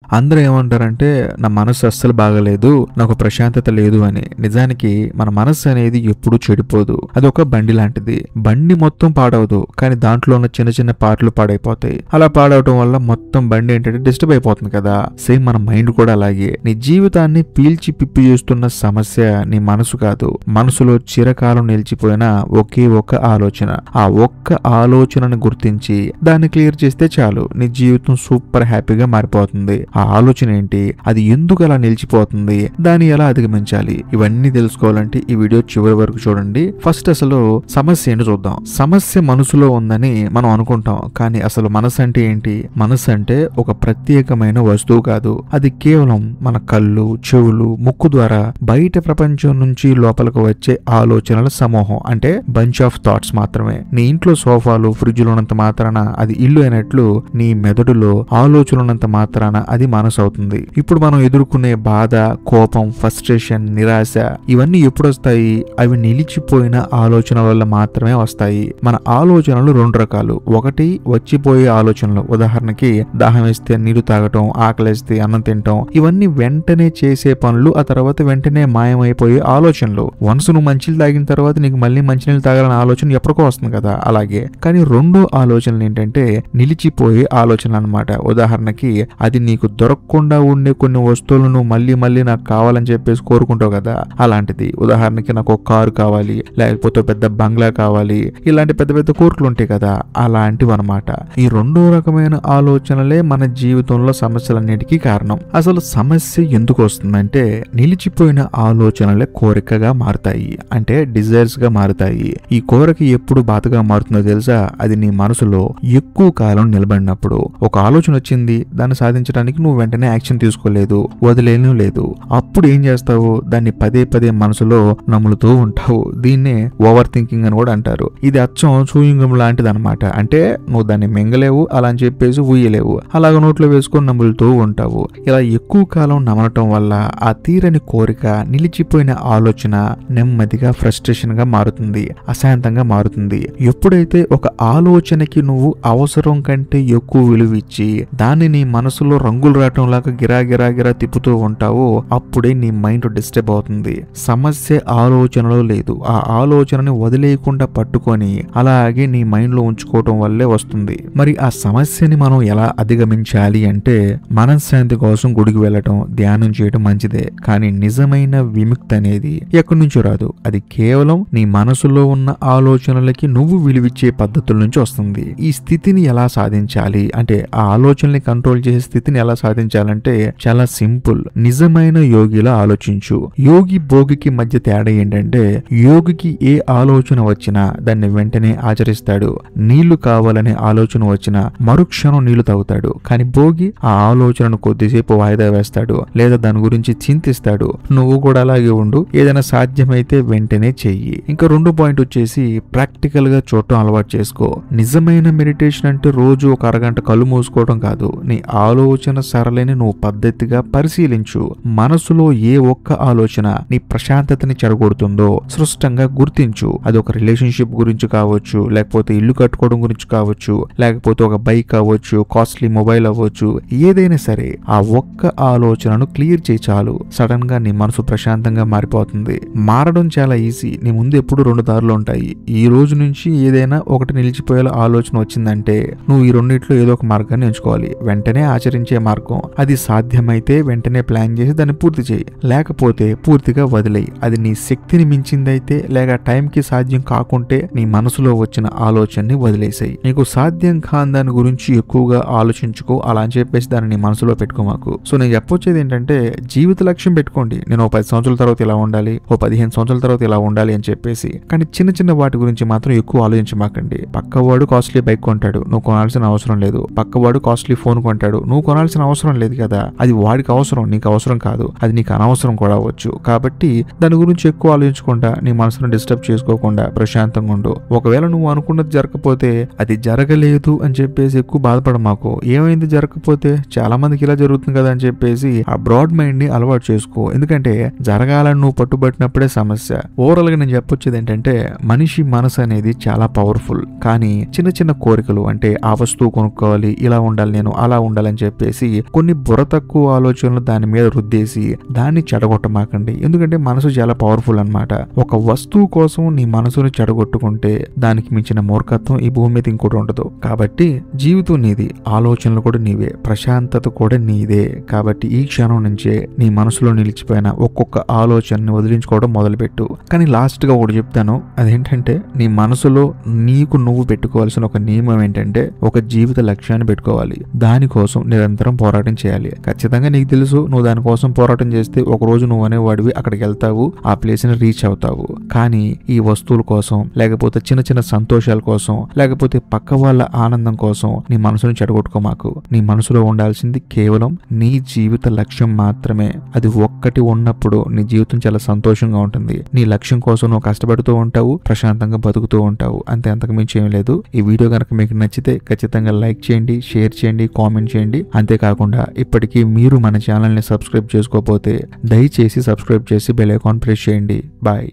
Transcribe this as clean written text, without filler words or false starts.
అందరూ ఏమంటారంటే నా మనసు అస్సలు బాగలేదు, నాకు ప్రశాంతత లేదు అని. నిజానికి మన మనసు అనేది ఎప్పుడూ చెడిపోదు. అది ఒక బండి లాంటిది. బండి మొత్తం పాడవదు, కానీ దాంట్లో ఉన్న చిన్న చిన్న పార్ట్లు పాడైపోతాయి. అలా పాడవటం వల్ల మొత్తం బండి ఏంటంటే డిస్టర్బ్ అయిపోతుంది కదా. సేమ్ మన మైండ్ కూడా అలాగే. నీ జీవితాన్ని పీల్చి పిప్పి చేస్తున్న సమస్య నీ మనసు కాదు. మనసులో చిరకాలం నిలిచిపోయిన ఒకే ఒక్క ఆలోచన. ఆ ఒక్క ఆలోచనను గుర్తించి దాన్ని క్లియర్ చేస్తే చాలు, నీ జీవితం సూపర్ హ్యాపీగా మారిపోతుంది. ఆ ఆలోచన ఏంటి, అది ఎందుకు అలా నిలిచిపోతుంది, దాన్ని ఎలా అధిగమించాలి, ఇవన్నీ తెలుసుకోవాలంటే ఈ వీడియో చివరి వరకు చూడండి. ఫస్ట్ అసలు సమస్య ఏంటో చూద్దాం. సమస్య మనసులో ఉందని మనం అనుకుంటాం, కానీ అసలు మనసు అంటే ఏంటి? మనసు అంటే ఒక ప్రత్యేకమైన వస్తువు కాదు. అది కేవలం మన కళ్ళు, చెవులు, ముక్కు ద్వారా బయట ప్రపంచం నుంచి లోపలికి వచ్చే ఆలోచనల సమూహం. అంటే బంచ్ ఆఫ్ థాట్స్ మాత్రమే. నీ ఇంట్లో సోఫాలు, ఫ్రిడ్జ్లు ఉన్నంత మాత్రాన అది ఇల్లు అయినట్లు నీ మెదడులో ఆలోచనలు ఉన్నంత మాత్రాన అది మనసు అవుతుంది. ఇప్పుడు మనం ఎదుర్కొనే బాధ, కోపం, ఫ్రస్ట్రేషన్, నిరాశ ఇవన్నీ ఎప్పుడు వస్తాయి? అవి నిలిచిపోయిన ఆలోచనల వల్ల మాత్రమే వస్తాయి. మన ఆలోచనలు రెండు రకాలు. ఒకటి వచ్చిపోయే ఆలోచనలు. ఉదాహరణకి దాహం వేస్తే నీరు తాగటం, ఆకలేస్తే అన్నం తినటం, ఇవన్నీ వెంటనే చేసే పనులు. ఆ తర్వాత వెంటనే మాయమైపోయే ఆలోచనలు. వన్స్ నువ్వు మంచినీళ్ళు తాగిన తర్వాత నీకు మళ్ళీ మంచినీళ్ళు తాగాలనే ఆలోచన ఎప్పటికో వస్తుంది కదా, అలాగే. కానీ రెండో ఆలోచనలు ఏంటంటే నిలిచిపోయే ఆలోచనలు అన్నమాట. ఉదాహరణకి అది నీకు దొరకకుండా ఉండే కొన్ని వస్తువులను మళ్ళీ మళ్ళీ నాకు కావాలని చెప్పేసి కోరుకుంటావు కదా, అలాంటిది. ఉదాహరణకి నాకు ఒక కారు కావాలి, లేకపోతే పెద్ద బంగ్లా కావాలి, ఇలాంటి పెద్ద పెద్ద కోరికలు ఉంటాయి కదా, అలాంటివి అనమాట. ఈ రెండో రకమైన ఆలోచనలే మన జీవితంలో సమస్యలన్నిటికీ కారణం. అసలు సమస్య ఎందుకు వస్తుందంటే నిలిచిపోయిన ఆలోచనలే కోరికగా మారుతాయి, అంటే డిజైర్స్ గా మారుతాయి. ఈ కోరిక ఎప్పుడు బాధగా మారుతుందో తెలుసా? అది నీ మనసులో ఎక్కువ కాలం నిలబడినప్పుడు. ఒక ఆలోచన వచ్చింది, దాన్ని సాధించడానికి నువ్వు వెంటనే యాక్షన్ తీసుకోలేదు, వదిలేను లేదు. అప్పుడు ఏం చేస్తావు? దాన్ని పదే పదే మనసులో నములుతూ ఉంటావు. దీన్నే ఓవర్ థింకింగ్ అని కూడా అంటారు. ఇది అచ్చం చూయింగం లాంటిది అనమాట. అంటే నువ్వు దాన్ని మింగలేవు, అలా అని చెప్పేసి ఊయలేవు, అలాగ నోట్లో వేసుకొని నములుతూ ఉంటావు. ఇలా ఎక్కువ కాలం నమలటం వల్ల ఆ తీరని కోరిక, నిలిచిపోయిన ఆలోచన నెమ్మదిగా ఫ్రస్ట్రేషన్ గా మారుతుంది, అశాంతంగా మారుతుంది. ఎప్పుడైతే ఒక ఆలోచనకి నువ్వు అవసరం కంటే ఎక్కువ విలువ ఇచ్చి దాన్ని నీ మనసులో రంగులు రావటం లాగా గిరా గిరా గిరా తిప్పుతూ ఉంటావో అప్పుడే నీ మైండ్ డిస్టర్బ్ అవుతుంది. సమస్య ఆలోచనలో లేదు, ఆ ఆలోచనని వదిలేయకుండా పట్టుకొని అలాగే నీ మైండ్ లో ఉంచుకోవటం వల్లే వస్తుంది. మరి ఆ సమస్యని మనం ఎలా అధిగమించాలి అంటే మనశ్శాంతి కోసం గుడికి వెళ్ళటం, ధ్యానం చేయడం మంచిదే. కానీ నిజమైన విముక్తి అనేది ఎక్కడి నుంచో రాదు. అది కేవలం నీ మనసులో ఉన్న ఆలోచనలకి నువ్వు విలువిచ్చే పద్ధతుల నుంచి వస్తుంది. ఈ స్థితిని ఎలా సాధించాలి అంటే, ఆ ఆలోచనల్ని కంట్రోల్ చేసే స్థితిని ఎలా సాధించాలంటే చాలా సింపుల్. నిజమైన యోగిలా ఆలోచించు. యోగి భోగికి మధ్య తేడా ఏంటంటే, యోగికి ఏ ఆలోచన వచ్చినా దాన్ని వెంటనే ఆచరిస్తాడు. నీళ్లు కావాలనే ఆలోచన వచ్చినా మరుక్షణం నీళ్లు తాగుతాడు. కానీ భోగి ఆ ఆలోచనను కొద్దిసేపు వాయిదా వేస్తాడు, లేదా దాని గురించి చింతిస్తాడు. నువ్వు కూడా అలాగే ఉండు. ఏదైనా సాధ్యమైతే వెంటనే చెయ్యి. ఇంకా రెండో పాయింట్ వచ్చేసి ప్రాక్టికల్ గా చూడటం అలవాటు చేసుకో. నిజమైన మెడిటేషన్ అంటే రోజు ఒక అరగంట కళ్ళు మూసుకోవడం కాదు. నీ ఆలోచన సరళిని నువ్వు పద్ధతిగా పరిశీలించు. మనసులో ఏ ఒక్క ఆలోచన నీ ప్రశాంతతని చెడగొడుతుందో స్పష్టంగా గుర్తించు. అది ఒక రిలేషన్షిప్ గురించి కావచ్చు, లేకపోతే ఇల్లు కట్టుకోవడం గురించి కావచ్చు, లేకపోతే ఒక బైక్ కావచ్చు, కాస్ట్లీ మొబైల్ అవ్వచ్చు, ఏదైనా సరే ఆ ఒక్క ఆలోచనను క్లియర్ చేయి చాలు. సడన్ గా నీ మనసు ప్రశాంతంగా మారిపోతుంది. మారడం చాలా ఈజీ. నీ ముందు ఎప్పుడు రెండు దారులు ఉంటాయి. ఈ రోజు నుంచి ఏదైనా ఒకటి నిలిచిపోయేలా ఆలోచన వచ్చిందంటే నువ్వు ఈ రెండిట్లో ఏదో ఒక మార్గాన్ని ఎంచుకోవాలి. వెంటనే ఆచరించే మార్గం. అది సాధ్యమైతే వెంటనే ప్లాన్ చేసి దాన్ని పూర్తి చేయి, లేకపోతే పూర్తిగా వదిలేయి. అది నీ శక్తిని మించిందైతే, లేక టైంకి సాధ్యం కాకుంటే నీ మనసులో వచ్చిన ఆలోచనని వదిలేసాయి. నీకు సాధ్యం కాని దాని గురించి ఎక్కువగా ఆలోచించుకో, అలా అని చెప్పేసి దాన్ని నీ మనసులో పెట్టుకోమాకు. సో నేను చెప్పొచ్చేది ఏంటంటే, జీవిత లక్ష్యం పెట్టుకోండి. నేను 10 సంవత్సరాల తర్వాత ఇలా ఉండాలి, 15 సంవత్సరాల తర్వాత ఇలా ఉండాలి అని చెప్పేసి. కానీ చిన్న చిన్న వాటి గురించి మాత్రం ఎక్కువ ఆలోచించమాకండి. పక్కవాడు కాస్ట్లీ బైక్ కొంటాడు, నువ్వు కొనాల్సిన అవసరం లేదు. పక్కవాడు కాస్ట్లీ ఫోన్ కొంటాడు, నువ్వు కొనాల్సిన అవసరం లేదు కదా. అది వాడికి అవసరం, నీకు అవసరం కాదు. అది నీకు అనవసరం కూడా అవ్వచ్చు. కాబట్టి దాని గురించి ఎక్కువ ఆలోచించకుండా, నీ మనసును డిస్టర్బ్ చేసుకోకుండా ప్రశాంతంగా ఉండు. ఒకవేళ నువ్వు అనుకున్నది జరగకపోతే అది జరగలేదు అని చెప్పేసి ఎక్కువ బాధపడమాకు. ఏమైంది జరగకపోతే, చాలా మందికి ఇలా జరుగుతుంది కదా అని చెప్పేసి ఆ బ్రాడ్ మైండ్ ని అలవాటు చేసుకో. ఎందుకంటే జరగాలని నువ్వు పట్టుబట్టినప్పుడే సమస్య. ఓవరాల్ గా నేను చెప్పొచ్చేది ఏంటంటే, మనిషి మనసు అనేది చాలా పవర్ఫుల్. కానీ చిన్న చిన్న కోరికలు, అంటే ఆ వస్తువు కొనుక్కోవాలి, ఇలా ఉండాలి, నేను అలా ఉండాలని చెప్పేసి చెప్పేసి కొన్ని బుర్ర తక్కువ ఆలోచనలు దాని మీద రుద్దేసి దాన్ని చెడగొట్టమాకండి. ఎందుకంటే మనసు చాలా పవర్ఫుల్ అన్నమాట. ఒక వస్తువు కోసం నీ మనసును చెడగొట్టుకుంటే దానికి మించిన మూర్ఖత్వం ఈ భూమి మీద ఇంకోటి ఉండదు. కాబట్టి జీవితం నీది, ఆలోచనలు కూడా నీవే, ప్రశాంతత కూడా నీదే. కాబట్టి ఈ క్షణం నుంచే నీ మనసులో నిలిచిపోయిన ఒక్కొక్క ఆలోచనని వదిలించుకోవడం మొదలుపెట్టు. కానీ లాస్ట్ గా ఒకటి చెప్తాను, అదేంటంటే నీ మనసులో నీకు నువ్వు పెట్టుకోవాల్సిన ఒక నియమం ఏంటంటే ఒక జీవిత లక్ష్యాన్ని పెట్టుకోవాలి. దానికోసం నిరంతరం పోరాటం చేయాలి. ఖచ్చితంగా నీకు తెలుసు నువ్వు దానికోసం పోరాటం చేస్తే ఒక రోజు నువ్వు అనేవాడివి అక్కడికి వెళ్తావు, ఆ ప్లేస్ ని రీచ్ అవుతావు. కానీ ఈ వస్తువుల కోసం, లేకపోతే చిన్న చిన్న సంతోషాల కోసం, లేకపోతే పక్క వాళ్ళ ఆనందం కోసం నీ మనసును చెడగొట్టుకోమాకు. నీ మనసులో ఉండాల్సింది కేవలం నీ జీవిత లక్ష్యం మాత్రమే. అది ఒక్కటి ఉన్నప్పుడు నీ జీవితం చాలా సంతోషంగా ఉంటుంది. నీ లక్ష్యం కోసం నువ్వు కష్టపడుతూ ఉంటావు, ప్రశాంతంగా బతుకుతూ ఉంటావు. అంతే, అంతకు మించి ఏం లేదు. ఈ వీడియో కనుక మీకు నచ్చితే ఖచ్చితంగా లైక్ చేయండి, షేర్ చేయండి, కామెంట్ చేయండి. అంతేకాకుండా ఇప్పటికీ మీరు మన ఛానల్ ని సబ్స్క్రైబ్ చేసుకోకపోతే దయచేసి సబ్స్క్రైబ్ చేసి బెల్ ఐకాన్ ప్రెస్ చేయండి. బాయ్.